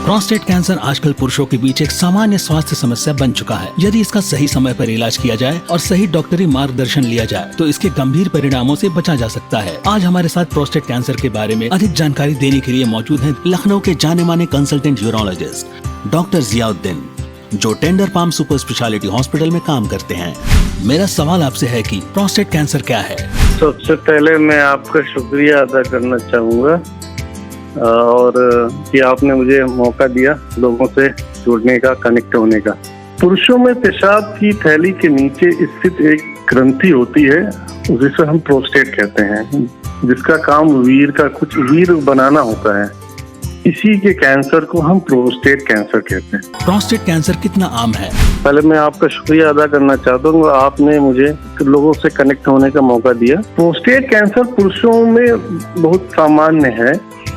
Prostate cancer आजकल पुरुषों के बीच एक सामान्य स्वास्थ्य समस्या बन चुका है। यदि इसका सही समय पर इलाज किया जाए और सही डॉक्टरी मार्गदर्शन लिया जाए तो इसके गंभीर परिणामों से बचा जा सकता है। आज हमारे साथ प्रोस्टेट कैंसर के बारे में अधिक जानकारी देने के लिए मौजूद हैं लखनऊ के जाने माने कंसल्टेंट यूरोलॉजिस्ट डॉक्टर जियाउद्दीन, जो tender palm super speciality hospital में काम करते हैं। मेरा सवाल आपसे है कि प्रोस्टेट कैंसर क्या है? सबसे पहले मैं आपका शुक्रिया अदा करना चाहूँगा और कि आपने मुझे मौका दिया लोगों से जुड़ने का, कनेक्ट होने का। पुरुषों में पेशाब की थैली के नीचे स्थित एक ग्रंथि होती है, जिसे हम प्रोस्टेट कहते हैं, जिसका काम वीर बनाना होता है। इसी के कैंसर को हम प्रोस्टेट कैंसर कहते हैं। प्रोस्टेट कैंसर कितना आम है? पहले मैं आपका शुक्रिया अदा करना चाहता हूँ, आपने मुझे लोगों से कनेक्ट होने का मौका दिया। प्रोस्टेट कैंसर पुरुषों में बहुत सामान्य है।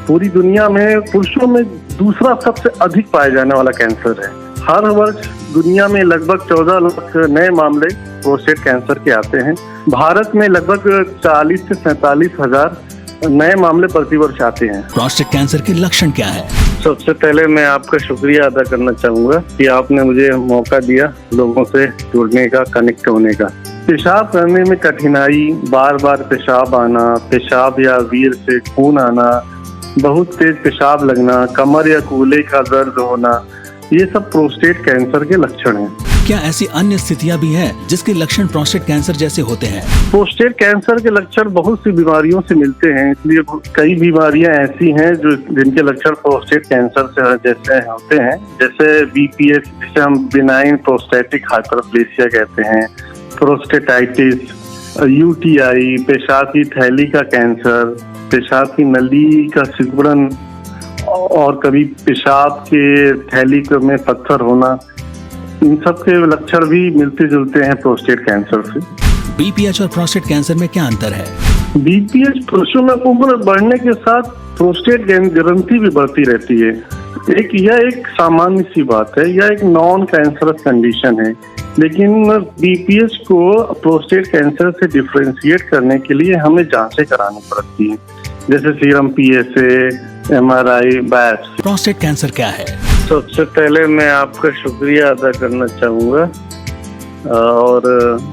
पूरी दुनिया में पुरुषों में दूसरा सबसे अधिक पाए जाने वाला कैंसर है। हर वर्ष दुनिया में लगभग 14 लाख नए मामले प्रोस्टेट कैंसर के आते हैं। भारत में लगभग 40 से 47 हजार नए मामले प्रतिवर्ष आते हैं। प्रोस्टेट कैंसर के लक्षण क्या है? सबसे पहले मैं आपका शुक्रिया अदा करना चाहूँगा कि आपने मुझे मौका दिया लोगों से जुड़ने का, कनेक्ट होने का। पेशाब करने में कठिनाई, बार बार पेशाब आना, पेशाब या वीर से खून आना, बहुत तेज पेशाब लगना, कमर या कूल्हे का दर्द होना, ये सब प्रोस्टेट कैंसर के लक्षण हैं। क्या ऐसी अन्य स्थितियां भी हैं जिसके लक्षण प्रोस्टेट कैंसर जैसे होते हैं? प्रोस्टेट कैंसर के लक्षण बहुत सी बीमारियों से मिलते हैं, इसलिए कई बीमारियां ऐसी हैं जो जिनके लक्षण प्रोस्टेट कैंसर से जैसे होते हैं, जैसे बीपीएस, जिसे हम बिनाइन प्रोस्टेटिक हाइपरप्लेसिया कहते हैं, प्रोस्टेटाइटिस, यूटीआई, पेशाब की थैली का कैंसर, पेशाब की नली का सिकुड़न और कभी पेशाब के थैली में पत्थर होना, इन सब के लक्षण भी मिलते जुलते हैं प्रोस्टेट कैंसर से। बीपीएच और प्रोस्टेट कैंसर में क्या अंतर है? बीपीएच पुरुषों में उम्र बढ़ने के साथ प्रोस्टेट ग्रंथि भी बढ़ती रहती है। यह एक सामान्य सी बात है, यह एक नॉन कैंसरस कंडीशन है, लेकिन बीपीएच को प्रोस्टेट कैंसर से डिफरेंशिएट करने के लिए हमें जांचें करानी पड़ती हैं, जैसे serum PSA, MRI, biopsy. Prostate cancer क्या है? सबसे पहले मैं आपका शुक्रिया अदा करना चाहूँगा और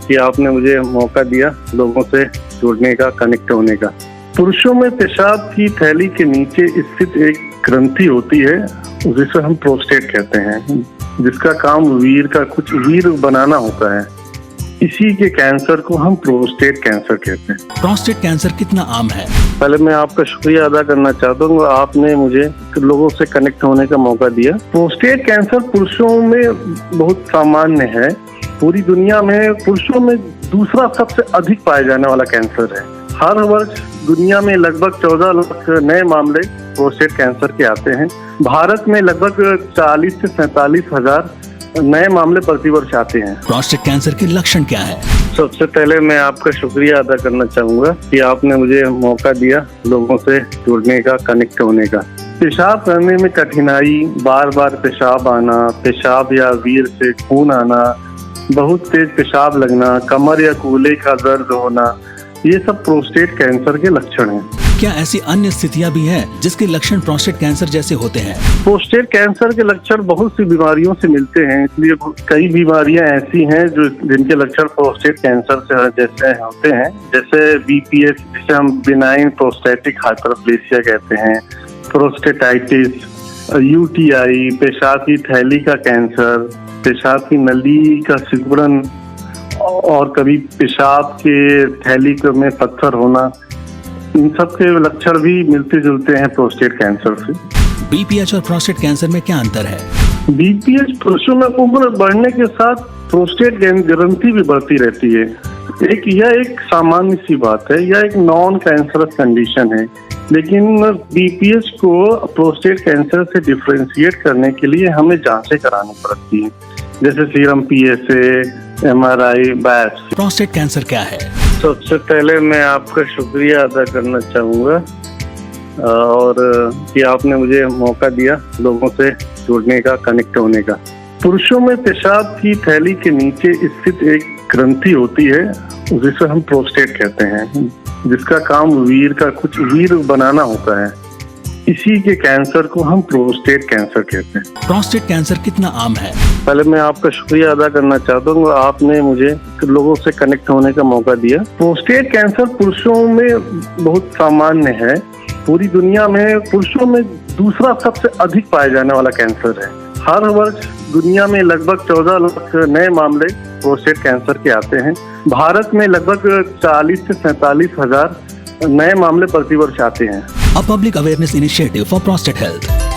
कि आपने मुझे मौका दिया लोगों से जुड़ने का, कनेक्ट होने का। पुरुषों में पेशाब की थैली के नीचे स्थित एक ग्रंथि होती है, जिसे हम प्रोस्टेट कहते हैं, जिसका काम वीर बनाना होता है। इसी के कैंसर को हम प्रोस्टेट कैंसर कहते हैं। प्रोस्टेट कैंसर कितना आम है? पहले मैं आपका शुक्रिया अदा करना चाहता हूँ, आपने मुझे लोगों से कनेक्ट होने का मौका दिया। प्रोस्टेट कैंसर पुरुषों में बहुत सामान्य है। पूरी दुनिया में पुरुषों में दूसरा सबसे अधिक पाए जाने वाला कैंसर है। हर वर्ष दुनिया में लगभग 14 लाख नए मामले प्रोस्टेट कैंसर के आते हैं। भारत में लगभग 40 से 47 हजार नए मामले प्रतिवर्ष आते हैं। प्रोस्टेट कैंसर के लक्षण क्या है? सबसे पहले मैं आपका शुक्रिया अदा करना चाहूँगा कि आपने मुझे मौका दिया लोगों से जुड़ने का, कनेक्ट होने का। पेशाब करने में कठिनाई, बार बार पेशाब आना, पेशाब या वीर से खून आना, बहुत तेज पेशाब लगना, कमर या कूल्हे का दर्द होना, ये सब प्रोस्टेट कैंसर के लक्षण हैं। क्या ऐसी अन्य स्थितियां भी हैं जिसके लक्षण प्रोस्टेट कैंसर जैसे होते हैं? प्रोस्टेट कैंसर के लक्षण बहुत सी बीमारियों से मिलते हैं, इसलिए कई बीमारियां ऐसी हैं जो जिनके लक्षण प्रोस्टेट कैंसर से जैसे होते हैं, जैसे बीपीएस, जिसे हम बिनाइन प्रोस्टेटिक हाइपरप्लेसिया कहते हैं, प्रोस्टेटाइटिस, यूटीआई, पेशाब की थैली का कैंसर, पेशाब की नली का सिकुड़न और कभी पेशाब के थैली में पत्थर होना, इन सब के लक्षण भी मिलते जुलते हैं प्रोस्टेट कैंसर से। बीपीएच और प्रोस्टेट कैंसर में क्या अंतर है? बीपीएच पुरुषों में उम्र बढ़ने के साथ प्रोस्टेट ग्रंथि भी बढ़ती रहती है। यह एक सामान्य सी बात है, यह एक नॉन कैंसरस कंडीशन है, लेकिन बीपीएच को प्रोस्टेट कैंसर से डिफरेंशिएट करने के लिए हमें जांचें करानी पड़ती हैं, जैसे serum PSA, MRI, biopsy. Prostate cancer क्या है? सबसे पहले मैं आपका शुक्रिया अदा करना चाहूँगा और कि आपने मुझे मौका दिया लोगों से जुड़ने का, कनेक्ट होने का। पुरुषों में पेशाब की थैली के नीचे स्थित एक ग्रंथि होती है, जिसे हम प्रोस्टेट कहते हैं, जिसका काम वीर बनाना होता है। इसी के कैंसर को हम प्रोस्टेट कैंसर कहते हैं। प्रोस्टेट कैंसर कितना आम है? पहले मैं आपका शुक्रिया अदा करना चाहता हूँ, आपने मुझे लोगों से कनेक्ट होने का मौका दिया। प्रोस्टेट कैंसर पुरुषों में बहुत सामान्य है। पूरी दुनिया में पुरुषों में दूसरा सबसे अधिक पाया जाने वाला कैंसर है। हर वर्ष दुनिया में लगभग 14 लाख नए मामले प्रोस्टेट कैंसर के आते हैं। भारत में लगभग 40 से 47 हजार नए मामले प्रतिवर्ष आते हैं। A public awareness initiative for prostate health.